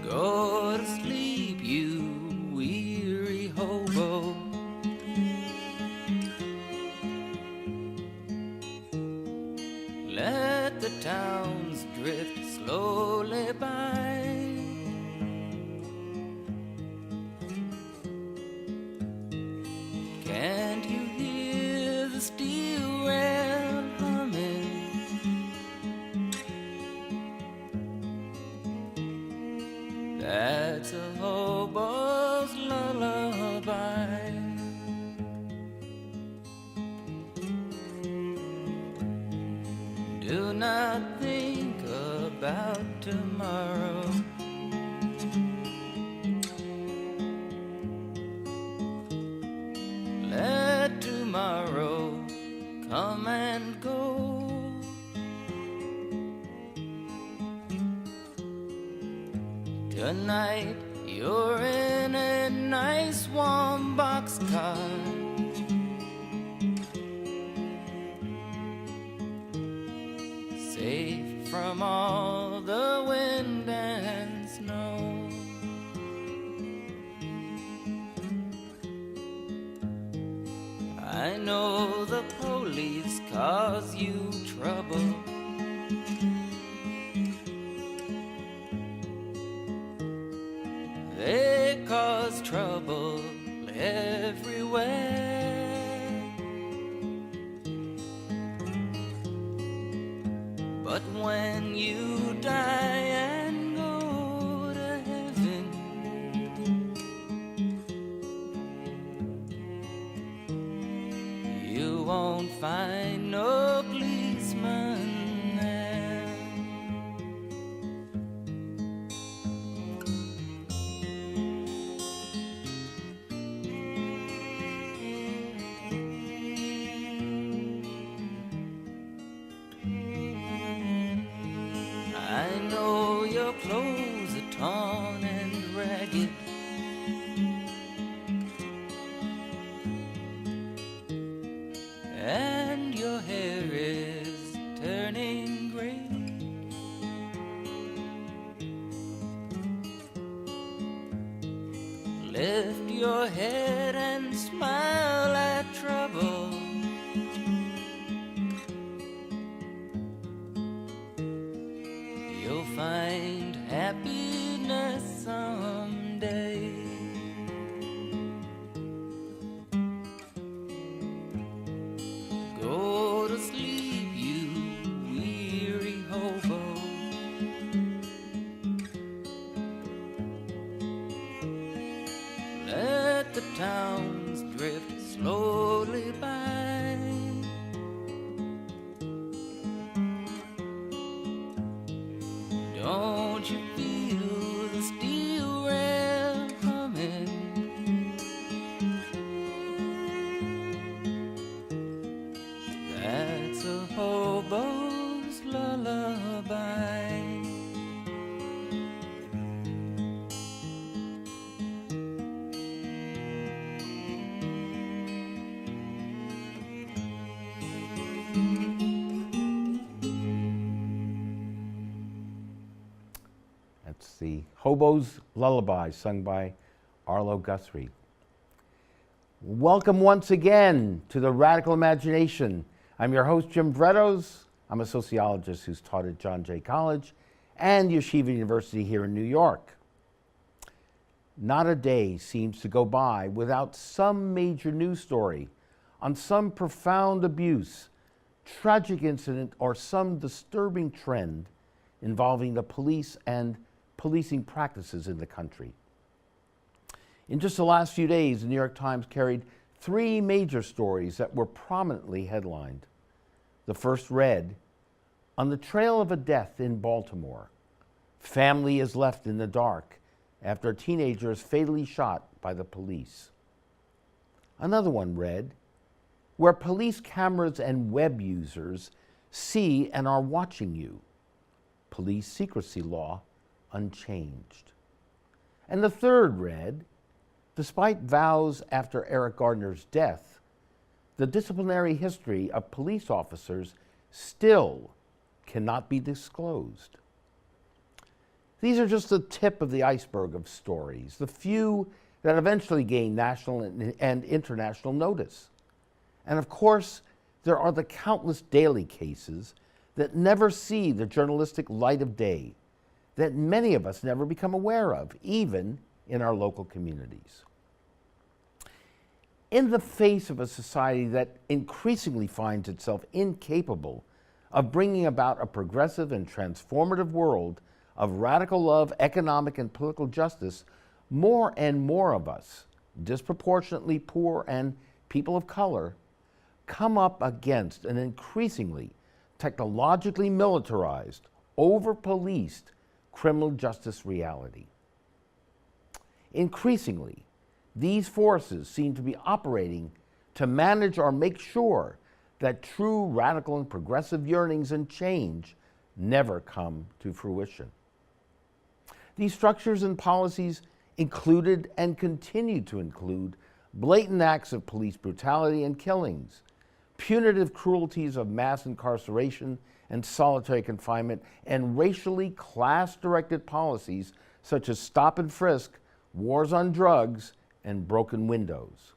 Go to sleep, you weary hobo. Let the towns drift slowly by. Can't you hear the steel rail humming? That's a hobo's lullaby. Do not think about tomorrow. Let tomorrow come and go. Tonight you're in a nice warm boxcar. Safe from all the wind and snow. I know the police cause you trouble. They cause trouble everywhere. But when you die and go to heaven, you won't find no policeman there. I know your clothes are torn and ragged. And your hair is turning gray. Lift your head and smile at trouble. You'll find happiness someday. Go to sleep, you weary hobo. Let the towns drift slowly by. Don't you feel the steel rail coming? That's a hobo's lullaby. That's the Hobo's Lullaby, sung by Arlo Guthrie. Welcome once again to the Radical Imagination. I'm your host, Jim Bretos. I'm a sociologist who's taught at John Jay College and Yeshiva University here in New York. Not a day seems to go by without some major news story on some profound abuse, tragic incident, or some disturbing trend involving the police and policing practices in the country. In just the last few days, the New York Times carried three major stories that were prominently headlined. The first read, "On the trail of a death in Baltimore, family is left in the dark after a teenager is fatally shot by the police." Another one read, "Where police cameras and web users see and are watching you, police secrecy law unchanged." And the third read, "Despite vows after Eric Garner's death, the disciplinary history of police officers still cannot be disclosed." These are just the tip of the iceberg of stories, the few that eventually gain national and international notice. And of course, there are the countless daily cases that never see the journalistic light of day, that many of us never become aware of, even in our local communities. In the face of a society that increasingly finds itself incapable of bringing about a progressive and transformative world of radical love, economic and political justice, more and more of us, disproportionately poor and people of color, come up against an increasingly technologically militarized, over-policed criminal justice reality. Increasingly, these forces seem to be operating to manage or make sure that true radical and progressive yearnings and change never come to fruition. These structures and policies included and continue to include blatant acts of police brutality and killings, punitive cruelties of mass incarceration and solitary confinement, and racially class-directed policies such as stop and frisk, wars on drugs, and broken windows.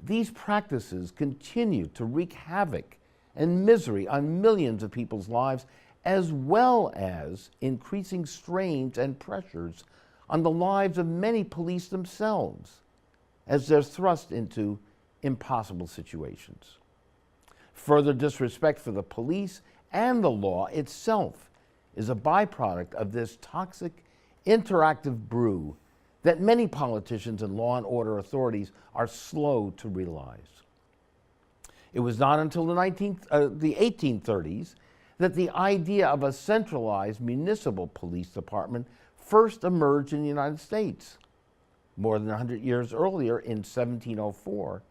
These practices continue to wreak havoc and misery on millions of people's lives, as well as increasing strains and pressures on the lives of many police themselves as they're thrust into impossible situations. Further disrespect for the police and the law itself is a byproduct of this toxic, interactive brew that many politicians and law and order authorities are slow to realize. It was not until the 1830s that the idea of a centralized municipal police department first emerged in the United States. More than 100 years earlier, in 1704,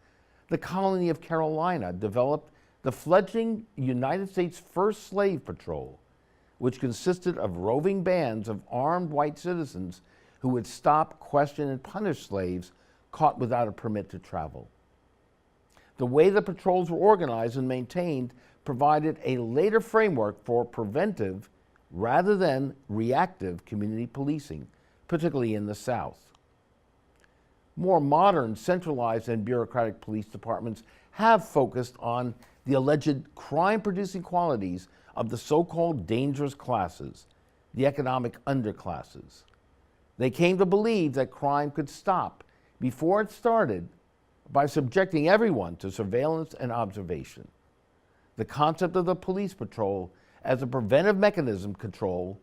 the colony of Carolina developed the fledgling United States First Slave Patrol, which consisted of roving bands of armed white citizens who would stop, question, and punish slaves caught without a permit to travel. The way the patrols were organized and maintained provided a later framework for preventive rather than reactive community policing, particularly in the South. More modern, centralized, and bureaucratic police departments have focused on the alleged crime-producing qualities of the so-called dangerous classes, the economic underclasses. They came to believe that crime could stop before it started by subjecting everyone to surveillance and observation. The concept of the police patrol as a preventive mechanism control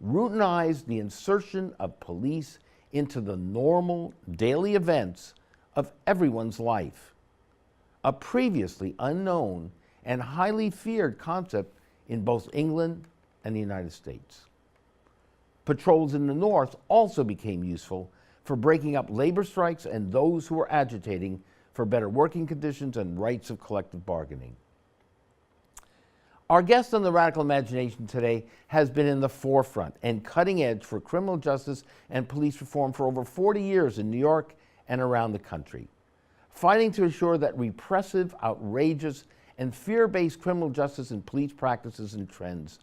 routinized the insertion of police into the normal daily events of everyone's life, a previously unknown and highly feared concept in both England and the United States. Patrols in the North also became useful for breaking up labor strikes and those who were agitating for better working conditions and rights of collective bargaining. Our guest on the Radical Imagination today has been in the forefront and cutting edge for criminal justice and police reform for over 40 years in New York and around the country, fighting to ensure that repressive, outrageous, and fear-based criminal justice and police practices and trends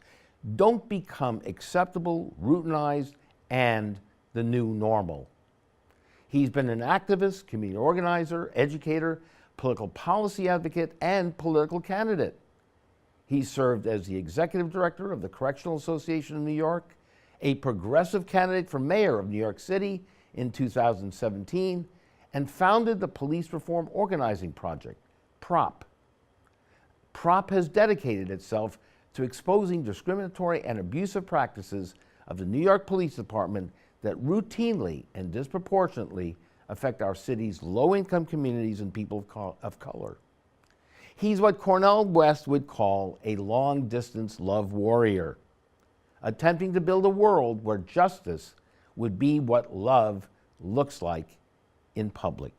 don't become acceptable, routinized, and the new normal. He's been an activist, community organizer, educator, political policy advocate, and political candidate. He served as the executive director of the Correctional Association of New York, a progressive candidate for mayor of New York City in 2017, and founded the Police Reform Organizing Project, PROP. PROP has dedicated itself to exposing discriminatory and abusive practices of the New York Police Department that routinely and disproportionately affect our city's low-income communities and people of color. He's what Cornel West would call a long-distance love warrior, attempting to build a world where justice would be what love looks like in public.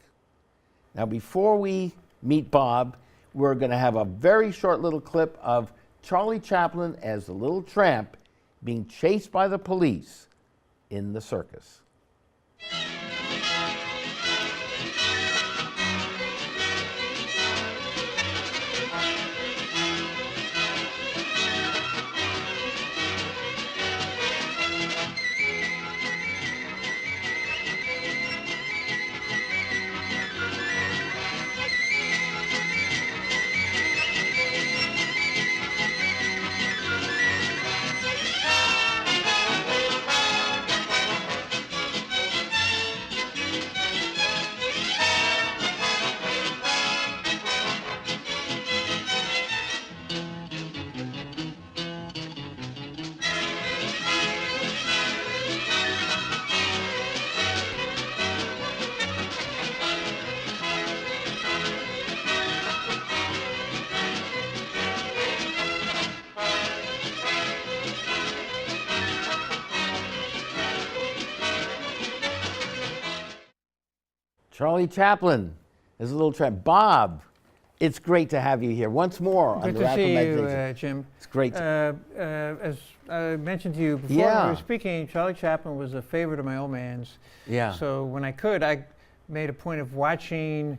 Now, before we meet Bob, we're going to have a very short little clip of Charlie Chaplin as the little tramp being chased by the police in the circus. Charlie Chaplin is a little tramp. Bob, it's great to have you here once more. Good on the to Radical see you, Imagination. Jim. It's great. As I mentioned to you before we Yeah. were speaking, Charlie Chaplin was a favorite of my old man's. Yeah. So when I could, I made a point of watching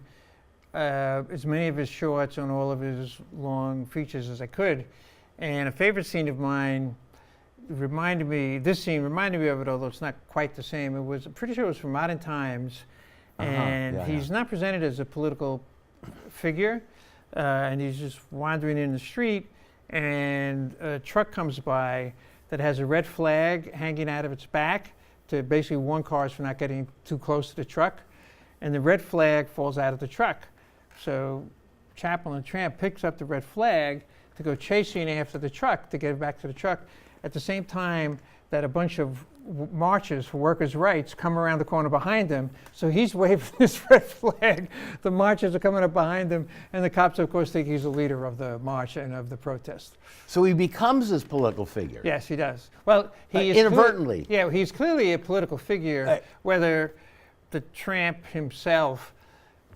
as many of his shorts and all of his long features as I could. And a favorite scene of mine this scene reminded me of it, although it's not quite the same. It was, I'm pretty sure it was from Modern Times. And he's not presented as a political figure. And he's just wandering in the street, and a truck comes by that has a red flag hanging out of its back to basically warn cars for not getting too close to the truck. And the red flag falls out of the truck. So Chaplin the Tramp picks up the red flag to go chasing after the truck to get back to the truck, at the same time that a bunch of marchers for workers' rights come around the corner behind him. So he's waving this red flag. The marchers are coming up behind him, and the cops, of course, think he's the leader of the march and of the protest. So he becomes this political figure. Yes, he does. Well, he is inadvertently. He's clearly a political figure, whether the tramp himself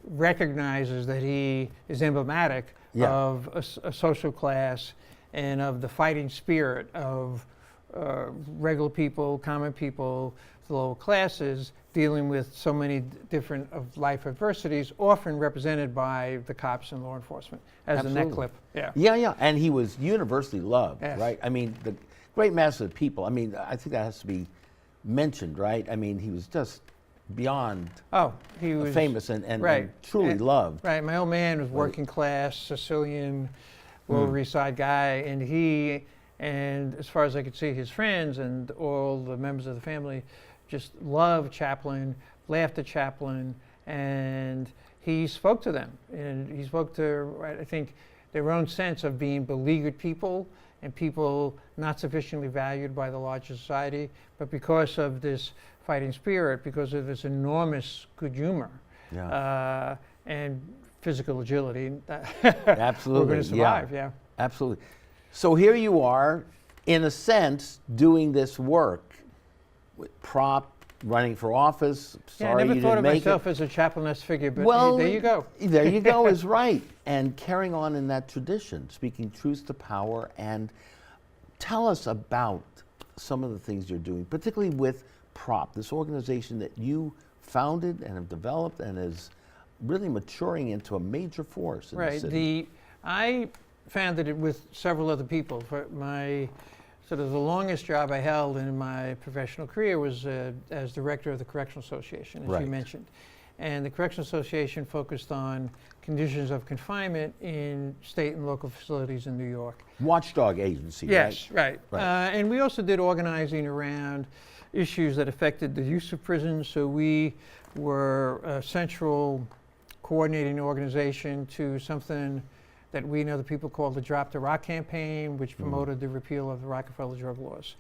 recognizes that he is emblematic of a social class and of the fighting spirit of regular people, common people, the lower classes, dealing with so many different of life adversities, often represented by the cops and law enforcement, as in that clip. Yeah. And he was universally loved, Yes. right? I mean, the great mass of people. I mean, I think that has to be mentioned, right? I mean, he was just beyond he was famous and truly and loved. Right. My old man was working class, Sicilian, Lower East Side guy, and he, and as far as I could see, his friends and all the members of the family just loved Chaplin, laughed at Chaplin, and he spoke to them. And he spoke to, I think, their own sense of being beleaguered people and people not sufficiently valued by the larger society, but because of this fighting spirit, because of this enormous good humor and physical agility, Absolutely. we're going to survive. Yeah. Absolutely. So here you are, in a sense, doing this work with prop, running for office. Sorry, I never you thought didn't of make myself it. as a Chaplin-esque figure, but Well, there you go. There you go is right. And carrying on in that tradition, speaking truth to power, and tell us about some of the things you're doing, particularly with PROP, this organization that you founded and have developed and is really maturing into a major force in the city. I founded it with several other people. For my sort of the longest job I held in my professional career was as director of the Correctional Association, as you mentioned. And the Correctional Association focused on conditions of confinement in state and local facilities in New York. Watchdog agency, yes, right? And we also did organizing around issues that affected the use of prisons. So we were a central coordinating organization to something that we know the people call the Drop the Rock campaign, which promoted the repeal of the Rockefeller drug laws.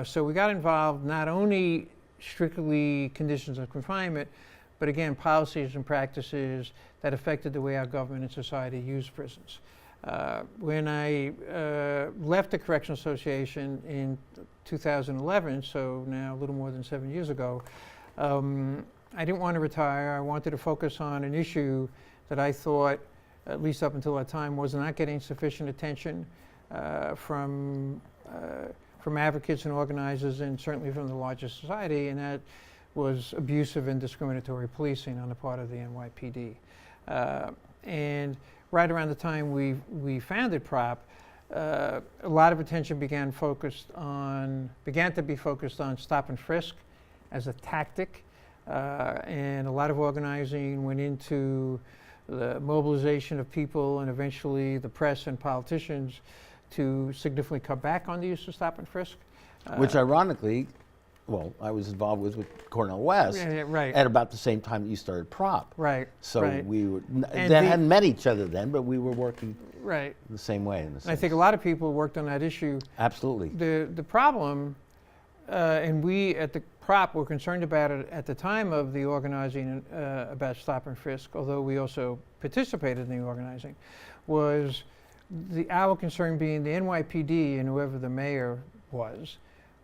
So we got involved not only strictly conditions of confinement, but again, policies and practices that affected the way our government and society used prisons. When I left the Correctional Association in 2011, so now a little more than 7 years ago, I didn't want to retire. I wanted to focus on an issue that I thought, at least up until that time, was not getting sufficient attention from advocates and organizers, and certainly from the larger society, and that was abusive and discriminatory policing on the part of the NYPD. And right around the time we founded PROP, a lot of attention began to be focused on stop and frisk as a tactic, and a lot of organizing went into the mobilization of people and eventually the press and politicians to significantly cut back on the use of stop and frisk. Which ironically, well, I was involved with Cornel West at about the same time that you started PROP. So we were, hadn't met each other then, but we were working the same way. I think a lot of people worked on that issue. Absolutely. The problem, and we at the PROP were concerned about it at the time of the organizing about stop and frisk, although we also participated in the organizing, was our concern being the NYPD and whoever the mayor was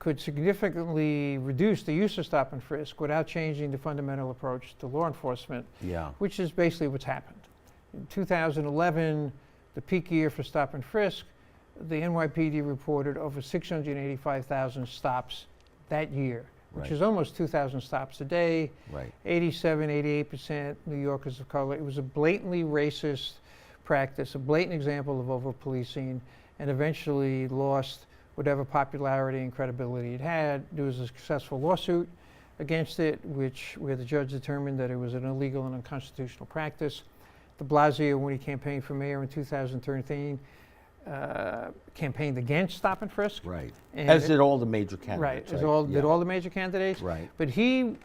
could significantly reduce the use of stop and frisk without changing the fundamental approach to law enforcement, which is basically what's happened. In 2011, the peak year for stop and frisk, the NYPD reported over 685,000 stops that year, which is almost 2,000 stops a day. 87, 88% New Yorkers of color. It was a blatantly racist practice, a blatant example of over-policing, and eventually lost whatever popularity and credibility it had. There was a successful lawsuit against it, where the judge determined that it was an illegal and unconstitutional practice. De Blasio, when he campaigned for mayor in 2013, campaigned against stop and frisk. And as did all the major candidates. Did all the major candidates. But he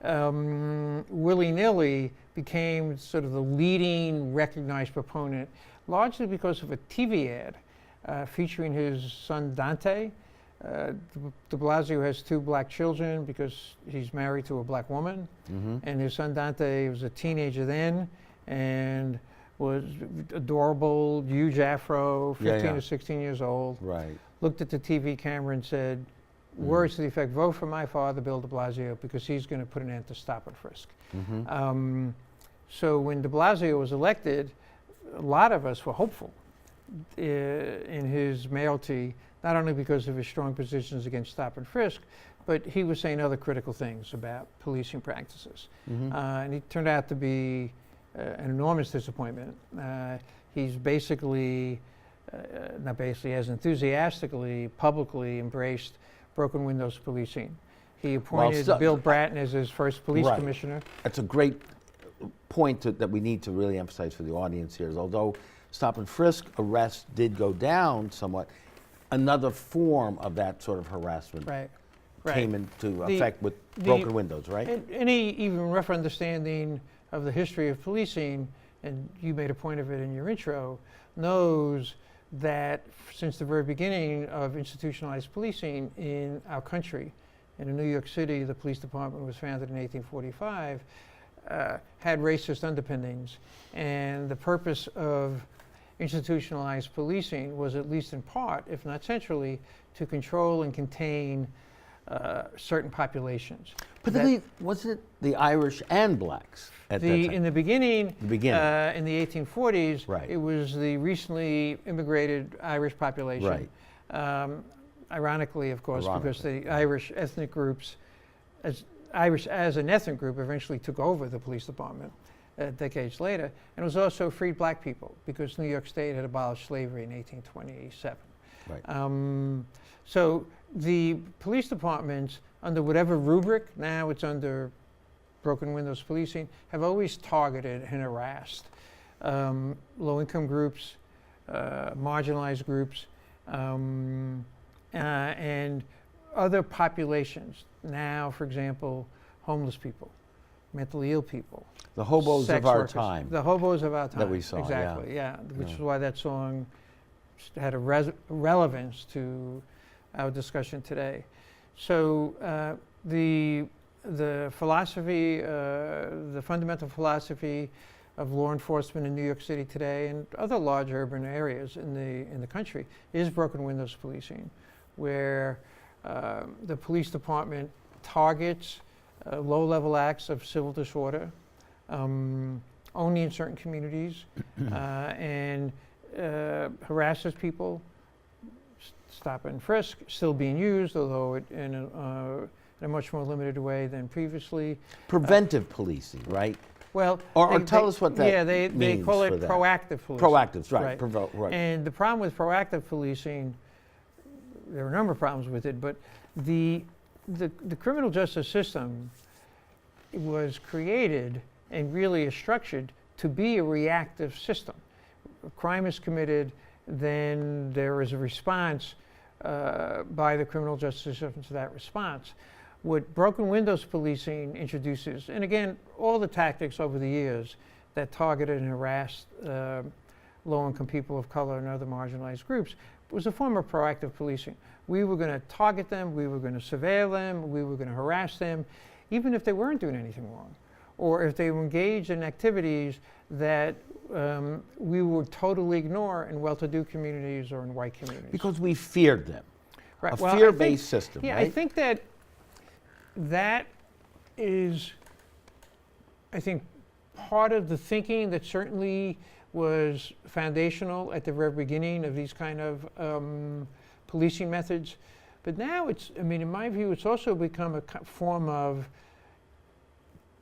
willy-nilly became sort of the leading recognized proponent, largely because of a TV ad featuring his son Dante. De Blasio has 2 black children because he's married to a black woman, and his son Dante was a teenager then and was adorable, huge afro, 15 or 16 years old. Looked at the TV camera and said, words to the effect, vote for my father, Bill de Blasio, because he's going to put an end to stop and frisk. So when de Blasio was elected, a lot of us were hopeful in his mayoralty, not only because of his strong positions against stop and frisk, but he was saying other critical things about policing practices. And he turned out to be an enormous disappointment. He's basically, not basically, has enthusiastically, publicly embraced broken windows policing. He appointed Bill Bratton as his first police commissioner. That's a great point that we need to really emphasize for the audience here, is although stop and frisk arrests did go down somewhat, another form of that sort of harassment came into effect with broken windows, right? Any even rough understanding of the history of policing, and you made a point of it in your intro, knows that since the very beginning of institutionalized policing in our country, in New York City, the police department was founded in 1845, had racist underpinnings, and the purpose of institutionalized policing was, at least in part, if not centrally, to control and contain certain populations. But wasn't it the Irish and blacks at that time? In the beginning, in the 1840s, it was the recently immigrated Irish population. Ironically, of course, because the Irish ethnic groups, Irish as an ethnic group, eventually took over the police department decades later. And it was also freed black people, because New York State had abolished slavery in 1827. So the police departments, under whatever rubric, now it's under broken windows policing, have always targeted and harassed low-income groups, marginalized groups, and other populations. Now, for example, homeless people, mentally ill people. The hobos of our time. The hobos of our time. That we saw, exactly, which is why that song had a relevance to our discussion today. So the philosophy, the fundamental philosophy of law enforcement in New York City today and other large urban areas in the country is broken windows policing, where the police department targets low-level acts of civil disorder, only in certain communities, and harasses people. Stop and frisk still being used, although in a much more limited way than previously. Preventive policing, right? Well, or tell us what that means. They call it proactive policing. Proactive, right. And the problem with proactive policing, there are a number of problems with it, but the criminal justice system was created and really is structured to be a reactive system. A crime is committed, then there is a response by the criminal justice system to that response. What broken windows policing introduces, and again, all the tactics over the years that targeted and harassed low-income people of color and other marginalized groups, was a form of proactive policing. We were going to target them, we were going to surveil them, we were going to harass them, even if they weren't doing anything wrong, or if they were engaged in activities that we would totally ignore in well-to-do communities or in white communities. Because we feared them. Right. a Well, fear-based system, yeah, right? I think that is, I think, part of the thinking that certainly was foundational at the very beginning of these kind of policing methods. But now it's, I mean, in my view, it's also become a form of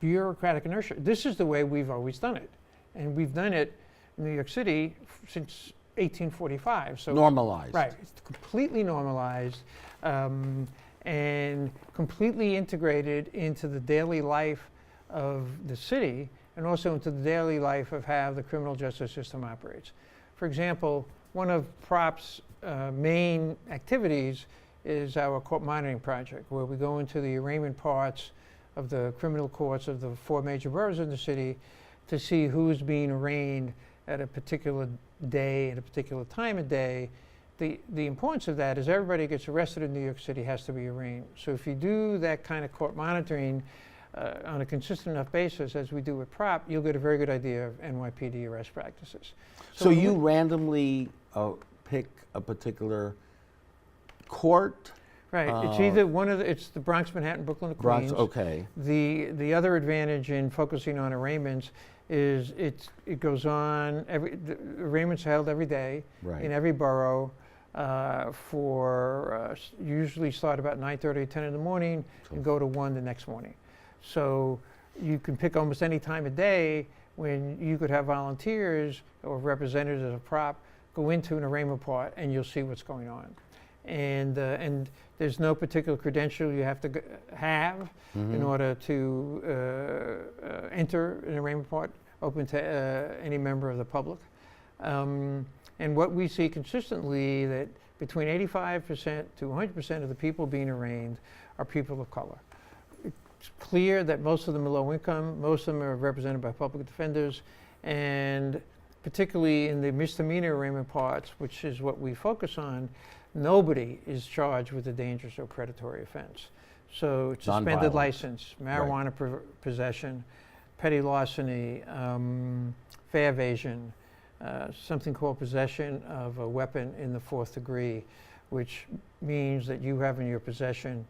bureaucratic inertia. This is the way we've always done it. And we've done it in New York City since 1845. So Normalized. right. It's completely normalized and completely integrated into the daily life of the city and also into the daily life of how the criminal justice system operates. For example, one of PROP's main activities is our court monitoring project, where we go into the arraignment parts of the criminal courts of the 4 major boroughs in the city to see who's being arraigned at a particular day, at a particular time of day. The importance of that is everybody gets arrested in New York City has to be arraigned. So if you do that kind of court monitoring on a consistent enough basis, as we do with PROP, you'll get a very good idea of NYPD arrest practices. So you randomly pick a particular court? Right. It's either one of the, it's the Bronx, Manhattan, Brooklyn, or Queens. Bronx, okay. The other advantage in focusing on arraignments is it goes on, the arraignments are held every day Right. in every borough usually start about 9:30 or 10 in the morning and go to 1 the next morning. So you can pick almost any time of day when you could have volunteers or representatives of PROP go into an arraignment part and you'll see what's going on. And there's no particular credential you have to have in order to enter an arraignment part open to any member of the public. And what we see consistently that between 85% to 100% of the people being arraigned are people of color. It's clear that most of them are low income, most of them are represented by public defenders, and particularly in the misdemeanor arraignment parts, which is what we focus on, nobody is charged with a dangerous or predatory offense. So suspended license, marijuana possession, petty larceny, fare evasion, something called possession of a weapon in the 4th degree, which means that you have in your possession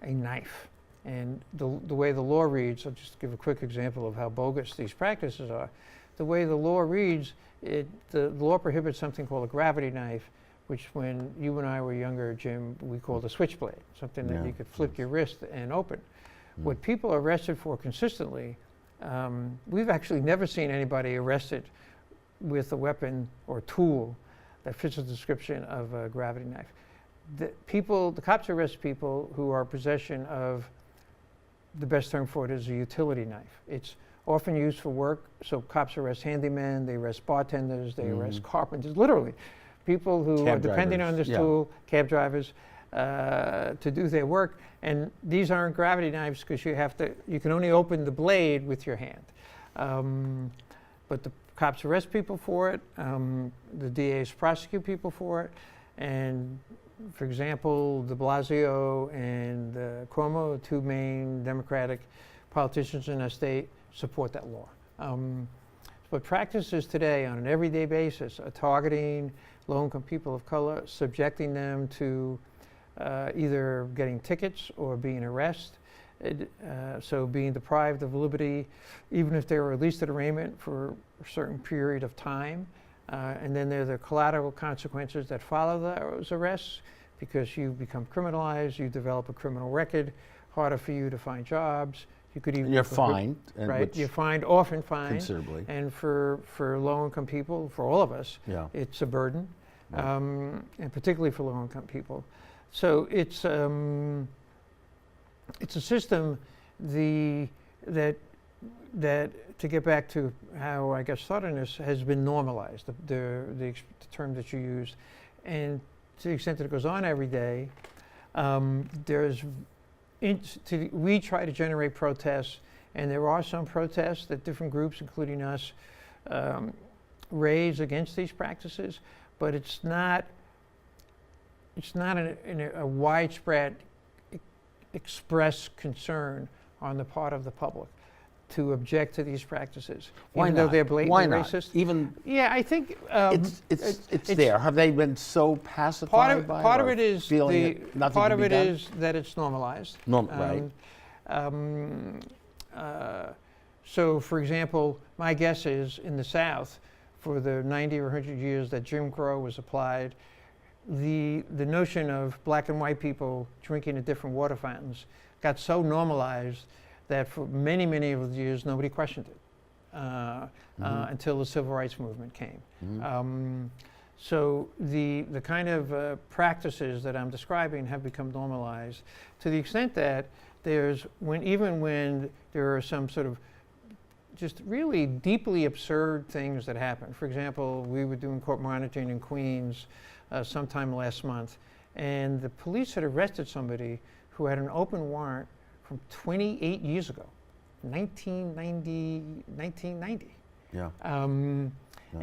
a knife. And the way the law reads, I'll just give a quick example of how bogus these practices are. The way the law reads, the law prohibits something called a gravity knife, which when you and I were younger, Jim, we called a switchblade, something that you could flip your wrist and open. What people are arrested for consistently, we've actually never seen anybody arrested with a weapon or tool that fits the description of a gravity knife. The cops arrest people who are in possession of, the best term for it is a utility knife. It's often used for work, so cops arrest handymen, they arrest bartenders, they arrest carpenters, literally. People who are depending on this tool, cab drivers, to do their work. And these aren't gravity knives because you can only open the blade with your hand. But the cops arrest people for it, the DAs prosecute people for it, and for example, de Blasio and Cuomo, 2 main Democratic politicians in our state, support that law. But practices today on an everyday basis are targeting low-income people of color, subjecting them to either getting tickets or being arrested, so being deprived of liberty, even if they were released at arraignment for a certain period of time. And then there are the collateral consequences that follow those arrests because you become criminalized, you develop a criminal record, harder for you to find jobs. You could even and you're fined. Right, you're fined, often fined. Considerably. And for low-income people, for all of us, it's a burden, and particularly for low-income people. So it's a system that to get back to how I got started in this has been normalized, the term that you used, and to the extent that it goes on every day, we try to generate protests, and there are some protests that different groups, including us, raise against these practices, but it's not a widespread express concern on the part of the public. to object to these practices, Why even not? though they're blatantly Why not? racist. Even Yeah, I think it's there. Have they been so pacified by part it, of or it is feeling that nothing part can of be it done? is that it's normalized. Right. So, for example, my guess is in the South, for the 90 or 100 years that Jim Crow was applied, the notion of black and white people drinking at different water fountains got so normalized that for many, many of the years nobody questioned it until the Civil Rights Movement came. So the kind of practices that I'm describing have become normalized to the extent that even when there are some sort of just really deeply absurd things that happen. For example, we were doing court monitoring in Queens sometime last month, and the police had arrested somebody who had an open warrant from 28 years ago, 1990. Yeah. And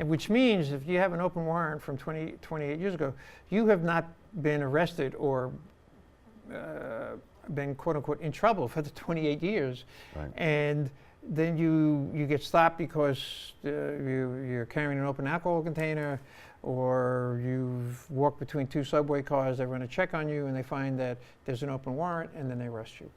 which means if you have an open warrant from 28 years ago, you have not been arrested or been quote unquote in trouble for the 28 years. Right. And then you get stopped because you're carrying an open alcohol container, or you've walked between two subway cars, they run a check on you and they find that there's an open warrant, and then they arrest you.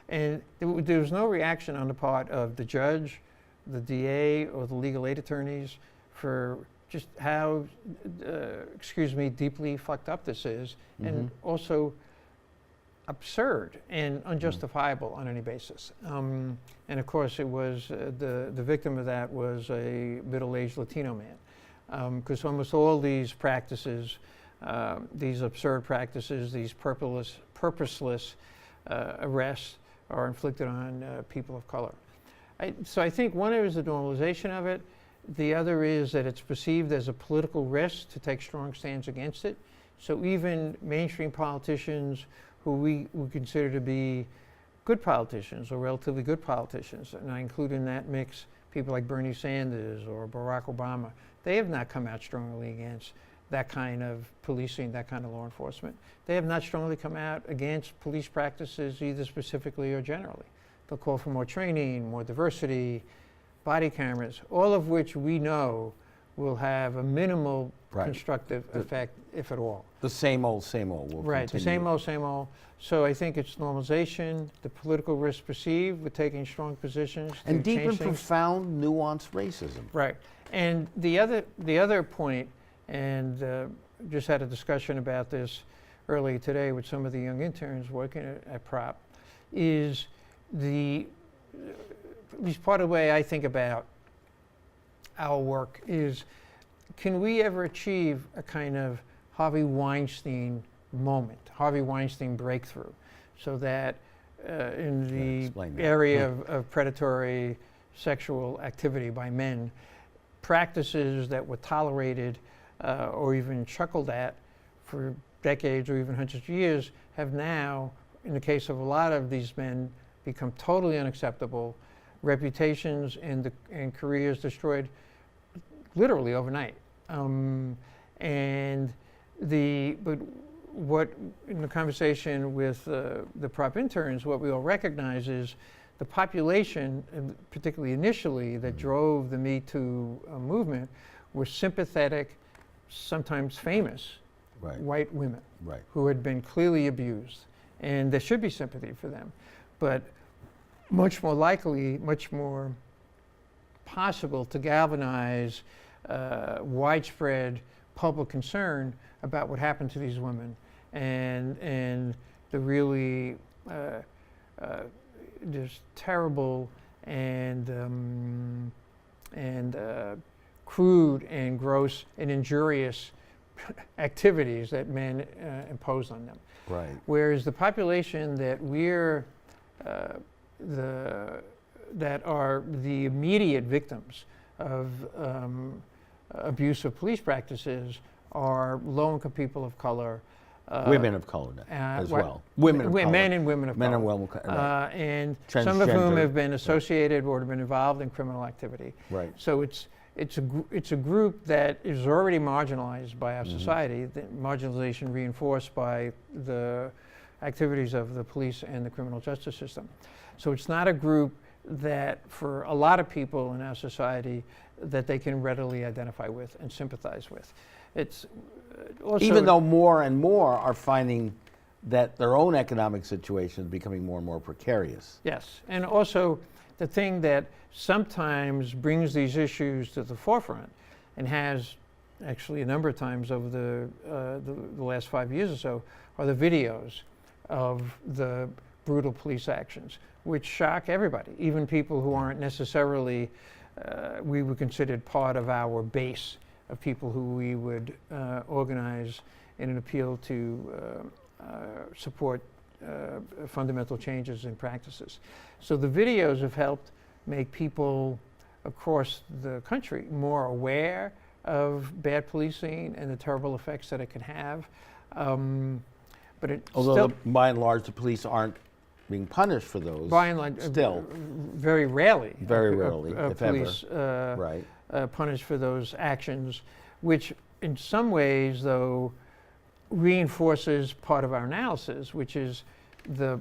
And there was no reaction on the part of the judge, the DA, or the legal aid attorneys for just how, deeply fucked up this is, and also absurd and unjustifiable on any basis. And of course, it was the victim of that was a middle-aged Latino man, because almost all these practices, these absurd practices, these purposeless arrests are inflicted on people of color. So I think one is the normalization of it. The other is that it's perceived as a political risk to take strong stands against it. So even mainstream politicians who we would consider to be good politicians or relatively good politicians, and I include in that mix people like Bernie Sanders or Barack Obama, they have not come out strongly against that kind of policing, that kind of law enforcement. They have not strongly come out against police practices either specifically or generally. They'll call for more training, more diversity, body cameras, all of which we know will have a minimal constructive effect, if at all. The same old will Right, continue. the same old. So I think it's normalization, the political risk perceived with taking strong positions. And deep and change things. profound, nuanced racism. Right. And the other point, and just had a discussion about this earlier today with some of the young interns working at Prop, is at least part of the way I think about our work is, can we ever achieve a kind of Harvey Weinstein moment, Harvey Weinstein breakthrough, so that in the area of predatory sexual activity by men, practices that were tolerated or even chuckled at for decades or even hundreds of years have now, in the case of a lot of these men, become totally unacceptable, reputations and careers destroyed literally overnight. But what in the conversation with the prop interns, what we all recognize is the population, and particularly initially, that drove the Me Too movement were sympathetic, sometimes famous white women who had been clearly abused. And there should be sympathy for them. But much more likely, much more possible to galvanize widespread public concern about what happened to these women and the really just terrible and crude and gross and injurious activities that men impose on them. Right. Whereas the population that that are the immediate victims of abusive police practices are low-income people of color. Women of color as well. Women of color. Men and women of color. Men and women of color. And some of whom have been associated or have been involved in criminal activity. Right. So it's a group that is already marginalized by our society, the marginalization reinforced by the activities of the police and the criminal justice system. So it's not a group that for a lot of people in our society that they can readily identify with and sympathize with. It's also, even though more and more are finding that their own economic situation is becoming more and more precarious. yes, and also the thing that sometimes brings these issues to the forefront, and has actually a number of times over the last 5 years or so, are the videos of the brutal police actions, which shock everybody, even people who aren't necessarily, we would consider part of our base of people who we would organize in an appeal to support fundamental changes in practices. So the videos have helped make people across the country more aware of bad policing and the terrible effects that it can have. But it Although still, by and large, the police aren't being punished for those. by and large, still, very rarely, very rarely, if police ever. Right. punished for those actions, which in some ways, though, reinforces part of our analysis, which is the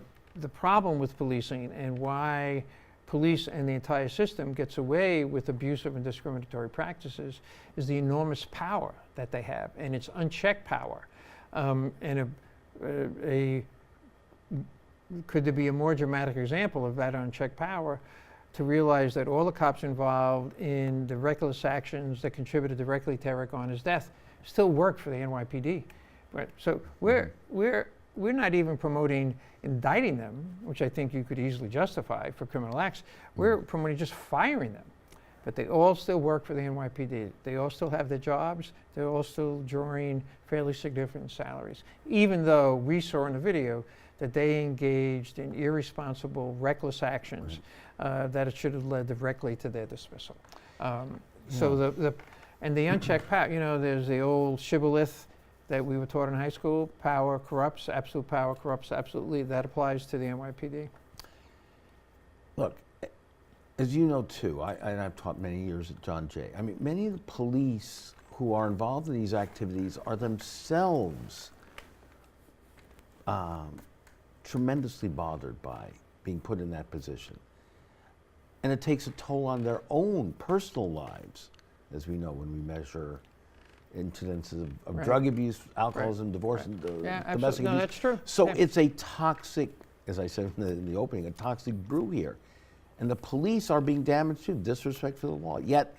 problem with policing and why police and the entire system gets away with abusive and discriminatory practices is the enormous power that they have, and it's unchecked power. And could there be a more dramatic example of that unchecked power? To realize that all the cops involved in the reckless actions that contributed directly to Eric Garner's death still work for the NYPD. Right? So we're not even promoting indicting them, which I think you could easily justify for criminal acts. We're promoting just firing them. But they all still work for the NYPD. They all still have their jobs. They're all still drawing fairly significant salaries, even though we saw in the video that they engaged in irresponsible, reckless actions that it should have led directly to their dismissal. So the unchecked power, there's the old shibboleth that we were taught in high school: power corrupts, absolute power corrupts absolutely. That applies to the NYPD. Look, as you know too, and I've taught many years at John Jay, I mean, many of the police who are involved in these activities are themselves tremendously bothered by being put in that position. And it takes a toll on their own personal lives, as we know when we measure incidences of Right. drug abuse, alcoholism, Right. divorce, Right. and Yeah, domestic absolutely. No, abuse. that's true. So Yeah. it's a toxic, as I said in the opening, a toxic brew here. And the police are being damaged too, disrespect for the law. Yet,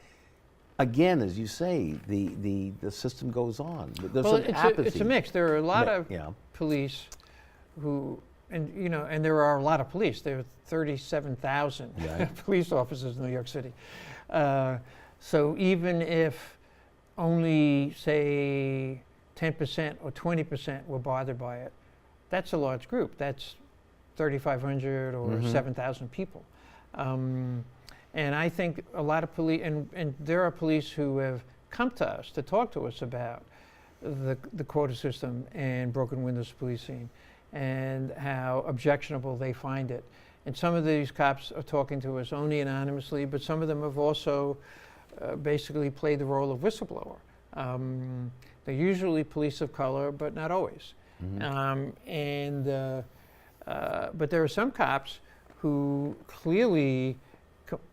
again, as you say, the system goes on. There's Well, some apathy. it's a mix. There are a lot of Yeah. police who, and there are a lot of police. There are 37,000 Right. police officers in New York City. So even if only, say, 10% or 20% were bothered by it, that's a large group. That's 3,500 or 7,000 people. And I think a lot of police, and there are police who have come to us to talk to us about the quota system and broken windows policing and how objectionable they find it. And some of these cops are talking to us only anonymously, but some of them have also basically played the role of whistleblower. They're usually police of color, but not always. But there are some cops who clearly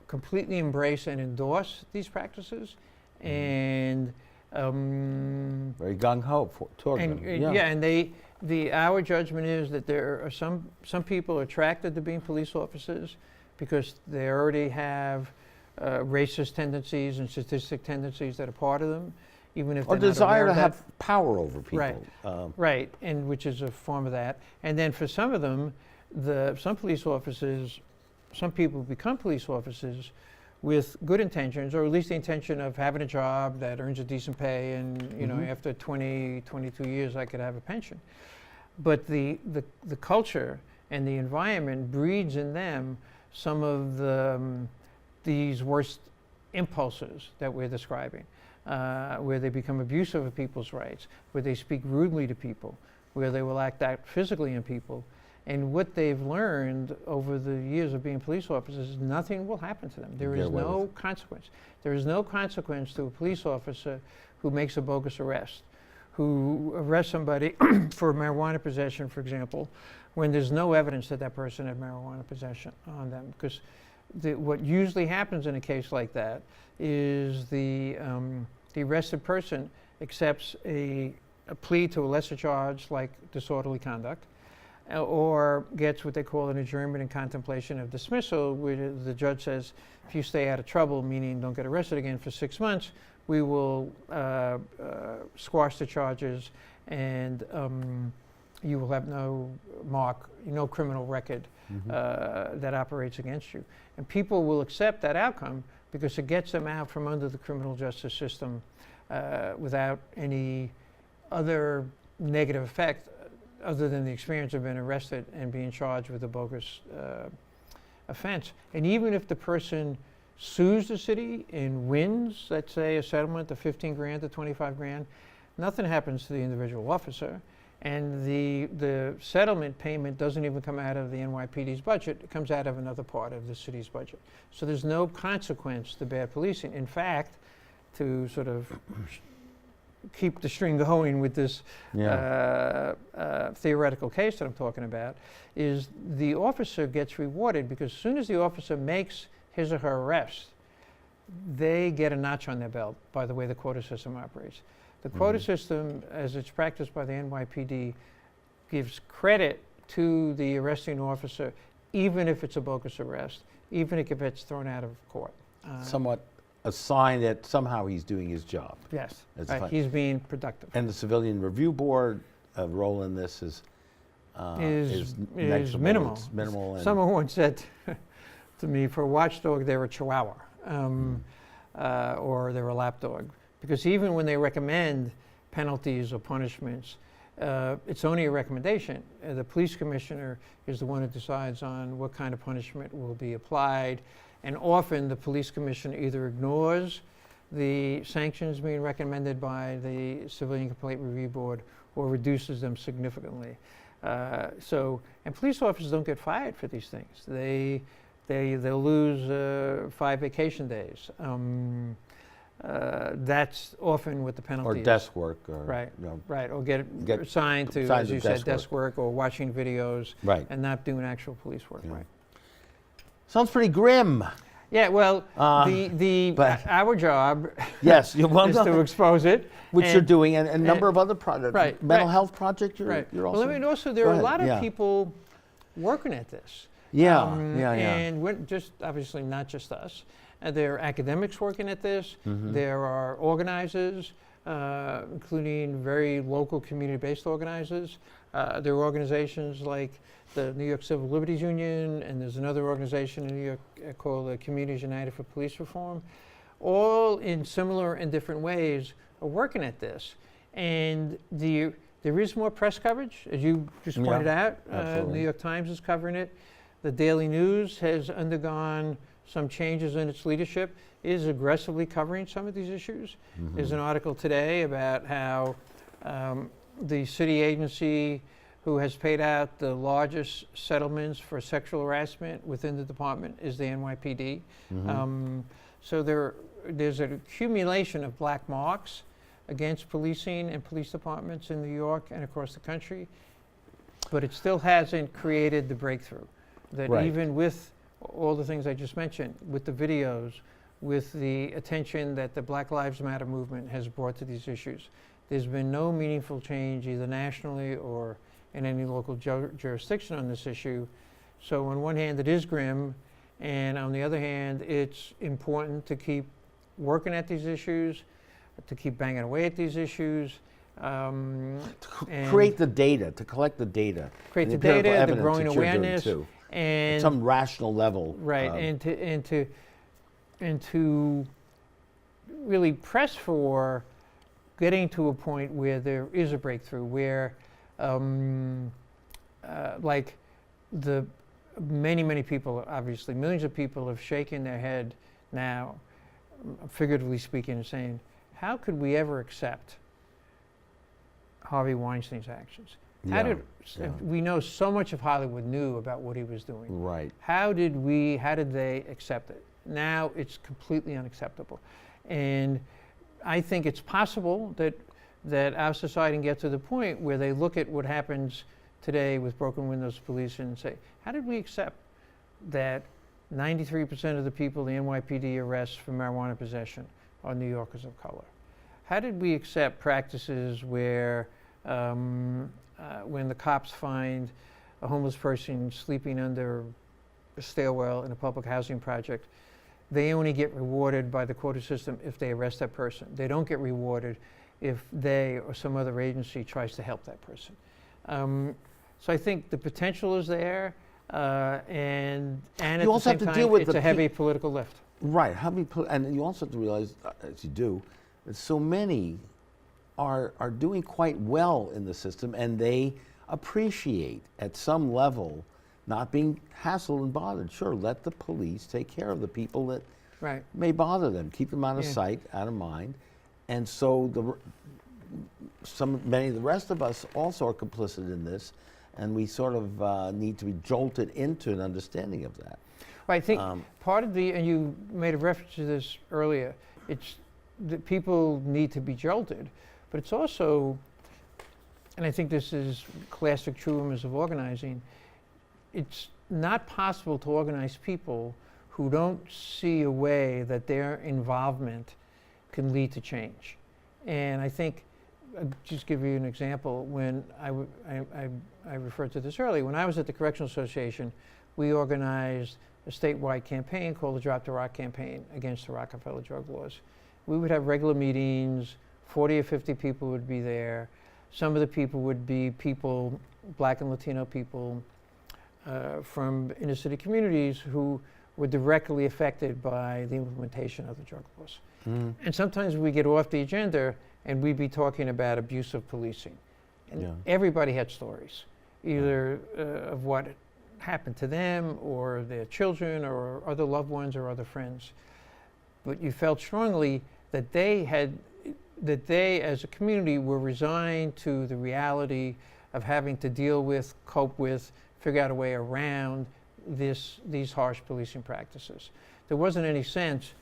completely embrace and endorse these practices, and Very gung-ho toward them. and our judgment is that there are some people attracted to being police officers because they already have racist tendencies and statistic tendencies that are part of them, even if Or they're not desire aware to of that. have power over people. Right. Right, and which is a form of that. And then for some of them, some police officers, some people become police officers with good intentions, or at least the intention of having a job that earns a decent pay, and after 20, 22 years, I could have a pension. But the culture and the environment breeds in them some of these worst impulses that we're describing, where they become abusive of people's rights, where they speak rudely to people, where they will act out physically in people. And what they've learned over the years of being police officers is nothing will happen to them. There is no consequence. There is no consequence to a police officer who makes a bogus arrest, who arrests somebody for marijuana possession, for example, when there's no evidence that that person had marijuana possession on them. Because what usually happens in a case like that is the arrested person accepts a plea to a lesser charge like disorderly conduct, or gets what they call an adjournment in contemplation of dismissal, where the judge says, if you stay out of trouble, meaning don't get arrested again for 6 months, we will squash the charges, and you will have no criminal record that operates against you. And people will accept that outcome because it gets them out from under the criminal justice system without any other negative effect other than the experience of being arrested and being charged with a bogus offense. And even if the person sues the city and wins, let's say, a settlement of 15 grand to 25 grand, nothing happens to the individual officer. And the settlement payment doesn't even come out of the NYPD's budget. It comes out of another part of the city's budget. So there's no consequence to bad policing. In fact, to sort of keep the string going with this theoretical case that I'm talking about, is the officer gets rewarded because as soon as the officer makes his or her arrest, they get a notch on their belt by the way the quota system operates. The quota system, as it's practiced by the NYPD, gives credit to the arresting officer, even if it's a bogus arrest, even if it gets thrown out of court. Somewhat a sign that somehow he's doing his job. Yes, right. He's being productive. And the Civilian Review Board role in this is negligible. Minimal. It's minimal. And someone once said to me, for a watchdog, they're a chihuahua, or they're a lapdog. Because even when they recommend penalties or punishments, it's only a recommendation. The police commissioner is the one who decides on what kind of punishment will be applied. And often the police commissioner either ignores the sanctions being recommended by the Civilian Complaint Review Board or reduces them significantly. And police officers don't get fired for these things. They'll lose 5 vacation days. That's often what the penalty is. Or desk work. Or, right, you know, right. Or get assigned to, as you said, desk work or watching videos and not doing actual police work. Right. Sounds pretty grim. Yeah, well, our job is to expose it. Which you're doing, and a number of other projects. Right. Mental health project, you're also. Well, I mean, also, there are a lot of people working at this. And we're just, obviously, not just us. There are academics working at this. There are organizers, including very local community-based organizers. There are organizations like the New York Civil Liberties Union, and there's another organization in New York called the Communities United for Police Reform. All in similar and different ways are working at this. And there is more press coverage, as you just pointed out. New York Times is covering it. The Daily News has undergone some changes in its leadership, is aggressively covering some of these issues. There's an article today about how the city agency who has paid out the largest settlements for sexual harassment within the department is the NYPD. So there's an accumulation of black marks against policing and police departments in New York and across the country, but it still hasn't created the breakthrough that even with all the things I just mentioned, with the videos, with the attention that the Black Lives Matter movement has brought to these issues, there's been no meaningful change either nationally or in any local jurisdiction on this issue. So on one hand, it is grim, and on the other hand, it's important to keep working at these issues, to keep banging away at these issues. Create the data, to collect the data. Create the data, the growing awareness. And at some rational level. Right, and to really press for getting to a point where there is a breakthrough, where like the many people, obviously millions of people have shaken their head now, figuratively speaking, and saying, how could we ever accept Harvey Weinstein's actions? We know so much of Hollywood knew about what he was doing. Right. How did they accept it? Now it's completely unacceptable. And I think it's possible that our society can get to the point where they look at what happens today with broken windows police and say, how did we accept that 93% of the people the NYPD arrests for marijuana possession are New Yorkers of color. How did we accept practices where when the cops find a homeless person sleeping under a stairwell in a public housing project, they only get rewarded by the quota system if they arrest that person. They don't get rewarded if they or some other agency tries to help that person. So I think the potential is there, and at the same time, it's a heavy political lift. Right, and you also have to realize, as you do, that so many are doing quite well in the system, and they appreciate at some level not being hassled and bothered. Sure, let the police take care of the people that may bother them, keep them out of sight, out of mind. And so many of the rest of us also are complicit in this, and we sort of need to be jolted into an understanding of that. Well, I think part of and you made a reference to this earlier, it's that people need to be jolted, but it's also, and I think this is classic truisms of organizing, it's not possible to organize people who don't see a way that their involvement can lead to change. And I think, I'll just give you an example. When I referred to this earlier, when I was at the Correctional Association, we organized a statewide campaign called the Drop the Rock campaign against the Rockefeller drug laws. We would have regular meetings, 40 or 50 people would be there. Some of the people would be people, Black and Latino people, from inner city communities who were directly affected by the implementation of the drug laws. And sometimes we get off the agenda and we'd be talking about abusive policing. And everybody had stories, either of what happened to them or their children or other loved ones or other friends. But you felt strongly that they as a community were resigned to the reality of having to deal with, cope with, figure out a way around these harsh policing practices. There wasn't any sense,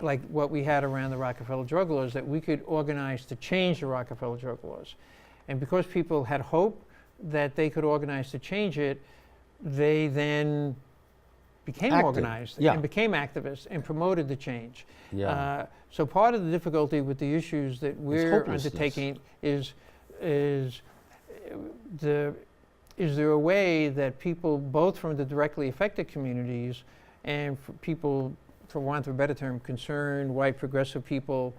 like what we had around the Rockefeller drug laws, that we could organize to change the Rockefeller drug laws. And because people had hope that they could organize to change it, they then became organized and became activists and promoted the change. So part of the difficulty with the issues that we're undertaking is there a way that people, both from the directly affected communities and for people, for want of a better term, concerned, white, progressive people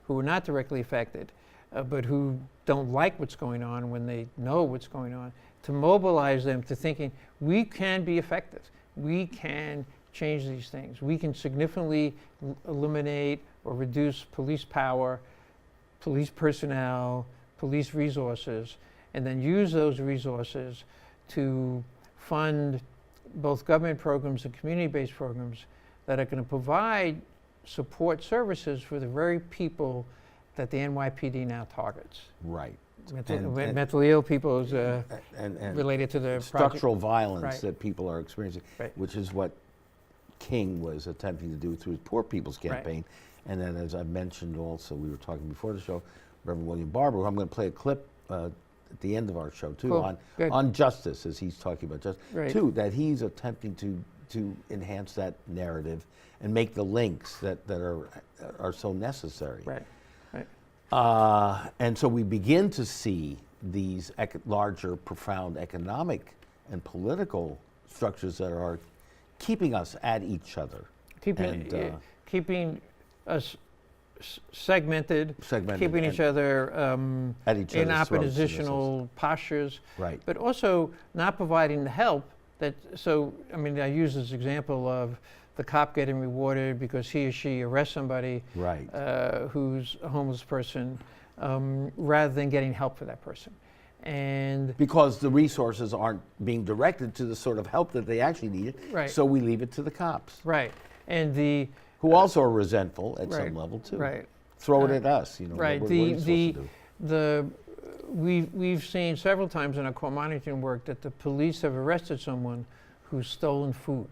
who are not directly affected, but who don't like what's going on when they know what's going on, to mobilize them to thinking, we can be effective. We can change these things. We can significantly eliminate or reduce police power, police personnel, police resources, and then use those resources to fund both government programs and community-based programs that are going to provide support services for the very people that the NYPD now targets. Right. Mentally ill people is related to the structural violence that people are experiencing, which is what King was attempting to do through his Poor People's Campaign. And then, as I mentioned also, we were talking before the show, Reverend William Barber, who I'm going to play a clip at the end of our show too, on justice, as he's talking about justice, too, that he's attempting to enhance that narrative and make the links that are so necessary. And so we begin to see these larger, profound economic and political structures that are keeping us at each other. Keeping us segmented, keeping each other at each in oppositional postures, but also not providing the help that, so, I mean, I use this example of the cop getting rewarded because he or she arrests somebody who's a homeless person, rather than getting help for that person. And because the resources aren't being directed to the sort of help that they actually need, so we leave it to the cops. And who also are resentful at some level too. Throw it at us, you know. What are you supposed to do? We've seen several times in our court monitoring work that the police have arrested someone who's stolen food.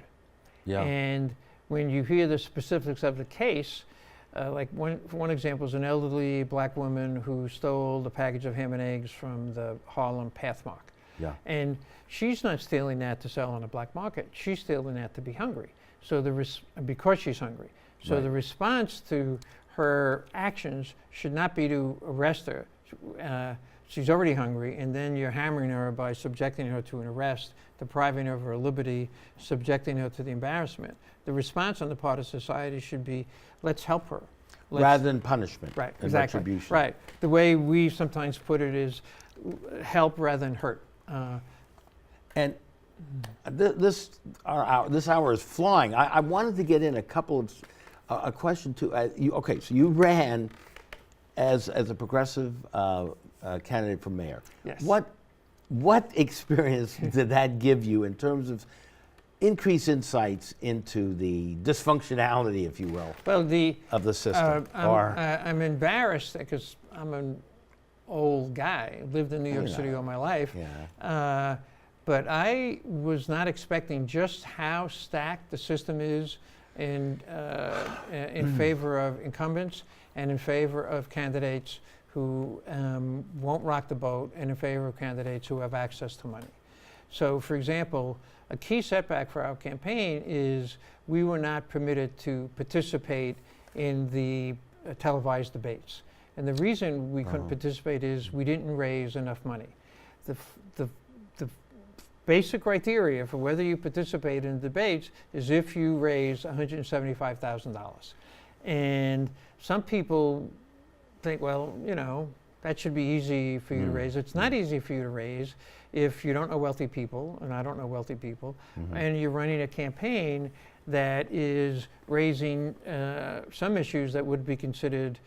And when you hear the specifics of the case, like one example is an elderly Black woman who stole a package of ham and eggs from the Harlem Pathmark. Yeah. And she's not stealing that to sell on the black market. She's stealing that to be hungry. So because she's hungry. So Right. the response to her actions should not be to arrest her. She's already hungry, and then you're hammering her by subjecting her to an arrest, depriving her of her liberty, subjecting her to the embarrassment. The response on the part of society should be, let's help her. Rather than punishment. Right, and exactly. retribution. Right. The way we sometimes put it is help rather than hurt. And this hour is flying. I wanted to get in a couple of a question too. Okay, so you ran as a progressive candidate for mayor. Yes. What experience did that give you in terms of increased insights into the dysfunctionality, if you will, of the system? I'm embarrassed because I'm an old guy. Lived in New York City all my life. Yeah. But I was not expecting just how stacked the system is in favor of incumbents and in favor of candidates who won't rock the boat, and in favor of candidates who have access to money. So, for example, a key setback for our campaign is we were not permitted to participate in the televised debates. And the reason we couldn't participate is we didn't raise enough money. The basic criteria for whether you participate in debates is if you raise $175,000. And some people think, well, you know, that should be easy for you to raise. It's not easy for you to raise if you don't know wealthy people, and I don't know wealthy people, and you're running a campaign that is raising some issues that would be considered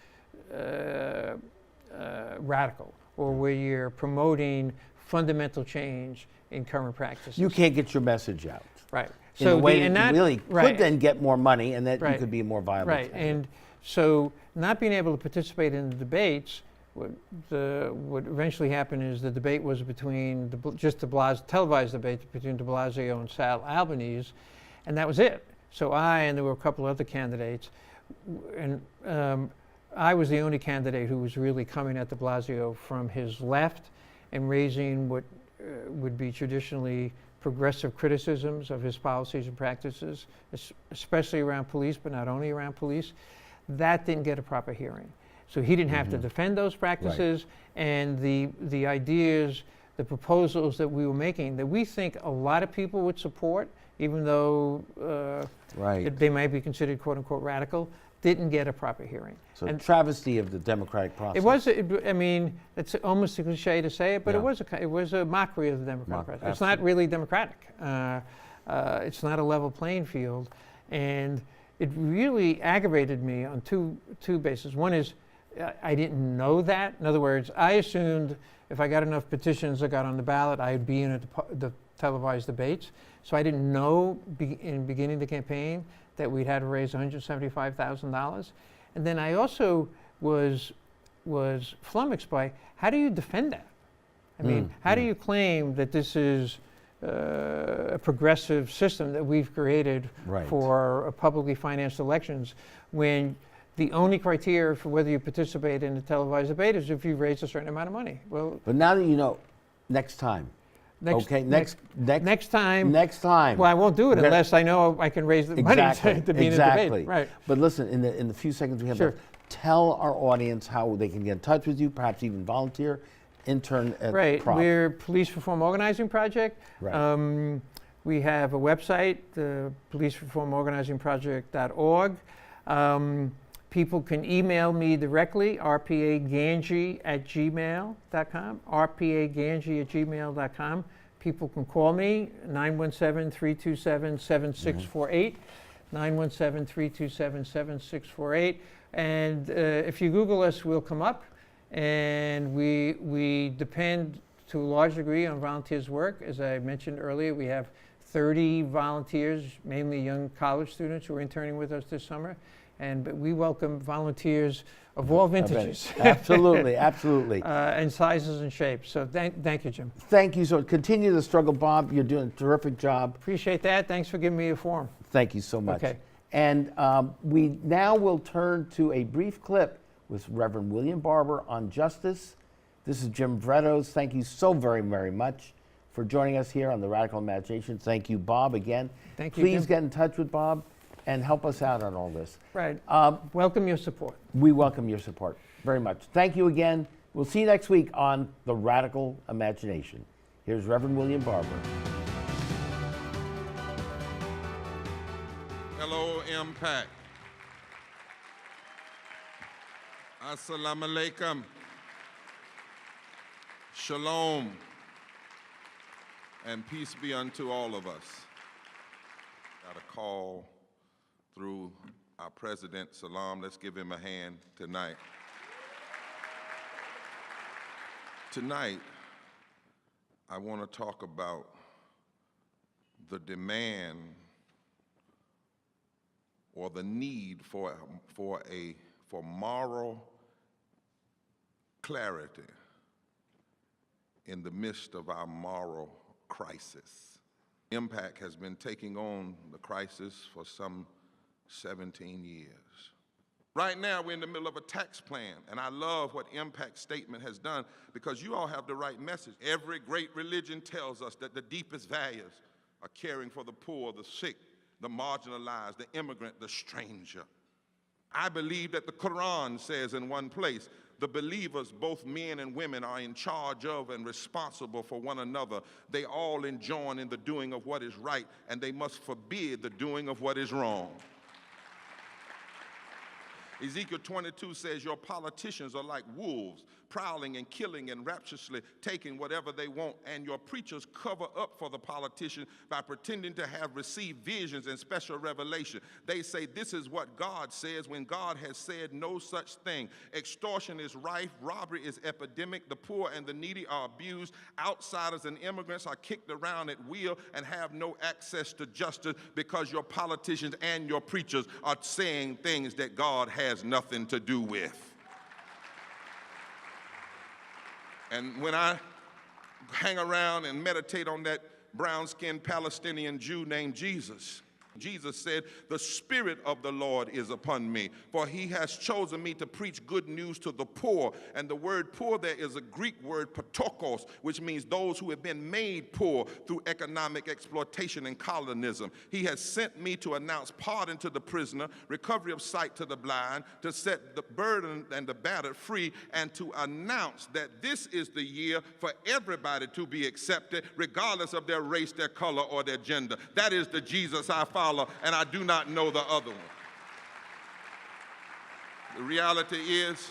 radical, or where you're promoting fundamental change in current practices. You can't get your message out. Right. In a way that you really could then get more money, and that you could be a more viable candidate. And so not being able to participate in the debates, what eventually happened is the debate was between televised debate between de Blasio and Sal Albanese, and that was it. So and there were a couple other candidates, and I was the only candidate who was really coming at de Blasio from his left and raising what would be traditionally progressive criticisms of his policies and practices, especially around police, but not only around police. That didn't get a proper hearing. So he didn't have to defend those practices, and the ideas, the proposals that we were making that we think a lot of people would support, even though they might be considered quote unquote radical, didn't get a proper hearing. So travesty of the democratic process. It was. I mean, it's almost a cliche to say it, but it was a mockery of the democratic process. It's not really democratic. It's not a level playing field, and it really aggravated me on two bases. One is I didn't know that. In other words, I assumed if I got enough petitions that got on the ballot, I'd be in the televised debates. So I didn't know in beginning the campaign that we'd had to raise $175,000. And then I also was flummoxed by, how do you defend that? I mean, how do you claim that this is a progressive system that we've created for publicly financed elections when the only criteria for whether you participate in a televised debate is if you raise a certain amount of money? Well, but now that you know, next time. Next time. Well, I won't do it unless I know I can raise the money to be in a debate. Right. But listen, in the few seconds we have left, tell our audience how they can get in touch with you, perhaps even volunteer, intern at PROP. We're Police Reform Organizing Project. Right. We have a website, the policereformorganizingproject.org. People can email me directly, rpaganji@gmail.com, rpaganji@gmail.com. People can call me, 917-327-7648, 917-327-7648. And if you Google us, we'll come up. And we depend to a large degree on volunteers' work. As I mentioned earlier, we have 30 volunteers, mainly young college students who are interning with us this summer. But we welcome volunteers of all vintages. Absolutely, absolutely. And sizes and shapes. So thank you, Jim. Thank you. So continue the struggle, Bob. You're doing a terrific job. Appreciate that. Thanks for giving me a forum. Thank you so much. Okay. And we now will turn to a brief clip with Reverend William Barber on justice. This is Jim Vredos. Thank you so very, very much for joining us here on The Radical Imagination. Thank you, Bob, again. Thank you, Please Jim. get in touch with Bob and help us out on all this. Right. Welcome your support. We welcome your support very much. Thank you again. We'll see you next week on The Radical Imagination. Here's Reverend William Barber. Hello, Impact. Assalamu alaikum. Shalom. And peace be unto all of us. Got a call through our president, Salam. Let's give him a hand tonight. Tonight, I want to talk about the demand or the need for moral clarity in the midst of our moral crisis. Impact has been taking on the crisis for some 17 years. Right now, we're in the middle of a tax plan, and I love what Impact Statement has done because you all have the right message. Every great religion tells us that the deepest values are caring for the poor, the sick, the marginalized, the immigrant, the stranger. I believe that the Quran says in one place, the believers, both men and women, are in charge of and responsible for one another. They all enjoin in the doing of what is right, and they must forbid the doing of what is wrong. Ezekiel 22 says your politicians are like wolves, prowling and killing and rapturously taking whatever they want, and your preachers cover up for the politician by pretending to have received visions and special revelation. They say this is what God says when God has said no such thing. Extortion is rife, robbery is epidemic, the poor and the needy are abused, outsiders and immigrants are kicked around at will and have no access to justice because your politicians and your preachers are saying things that God has nothing to do with. And when I hang around and meditate on that brown-skinned Palestinian Jew named Jesus, Jesus said, the Spirit of the Lord is upon me, for he has chosen me to preach good news to the poor. And the word poor there is a Greek word, patokos, which means those who have been made poor through economic exploitation and colonism. He has sent me to announce pardon to the prisoner, recovery of sight to the blind, to set the burdened and the battered free, and to announce that this is the year for everybody to be accepted, regardless of their race, their color, or their gender. That is the Jesus I follow. And I do not know the other one. The reality is,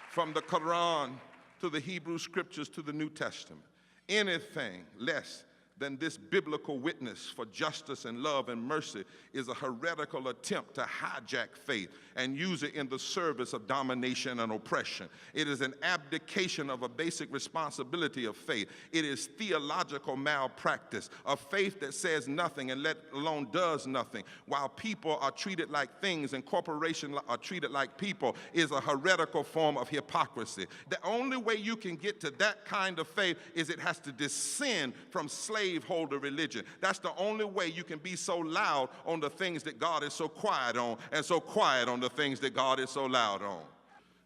from the Quran to the Hebrew scriptures to the New Testament, anything less than this biblical witness for justice and love and mercy is a heretical attempt to hijack faith and use it in the service of domination and oppression. It is an abdication of a basic responsibility of faith. It is theological malpractice, a faith that says nothing and let alone does nothing, while people are treated like things and corporations are treated like people, is a heretical form of hypocrisy. The only way you can get to that kind of faith is it has to descend from slaveholder religion. That's the only way you can be so loud on the things that God is so quiet on, and so quiet on the things that God is so loud on.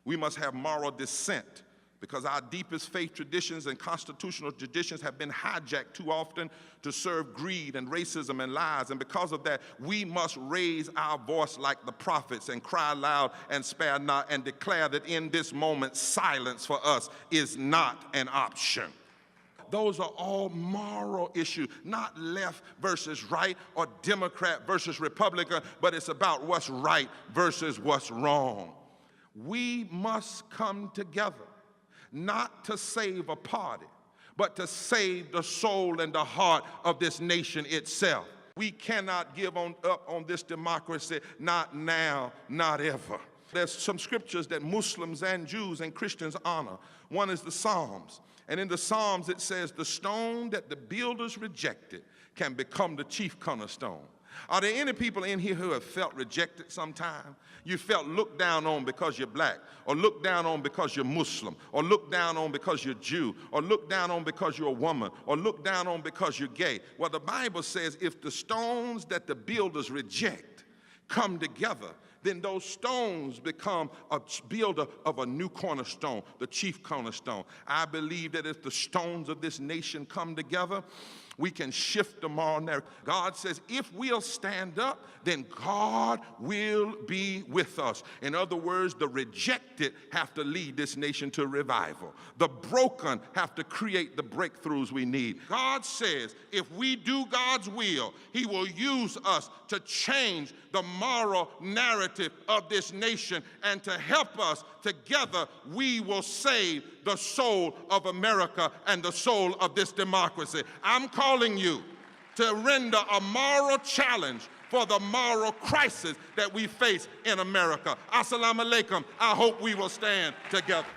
We must have moral dissent, because our deepest faith traditions and constitutional traditions have been hijacked too often to serve greed and racism and lies. And because of that, we must raise our voice like the prophets and cry loud and spare not, and declare that in this moment, silence for us is not an option. Those are all moral issues, not left versus right or Democrat versus Republican, but it's about what's right versus what's wrong. We must come together, not to save a party, but to save the soul and the heart of this nation itself. We cannot give up on this democracy, not now, not ever. There's some scriptures that Muslims and Jews and Christians honor. One is the Psalms. And in the Psalms, it says, the stone that the builders rejected can become the chief cornerstone. Are there any people in here who have felt rejected sometime? You felt looked down on because you're black, or looked down on because you're Muslim, or looked down on because you're Jew, or looked down on because you're a woman, or looked down on because you're gay. Well, the Bible says if the stones that the builders reject come together, then those stones become a builder of a new cornerstone, the chief cornerstone. I believe that if the stones of this nation come together, we can shift the moral narrative. God says if we'll stand up, then God will be with us. In other words, the rejected have to lead this nation to revival. The broken have to create the breakthroughs we need. God says if we do God's will, he will use us to change the moral narrative of this nation, and to help us together, we will save the soul of America and the soul of this democracy. I'm calling you to render a moral challenge for the moral crisis that we face in America. Assalamu alaikum. I hope we will stand together.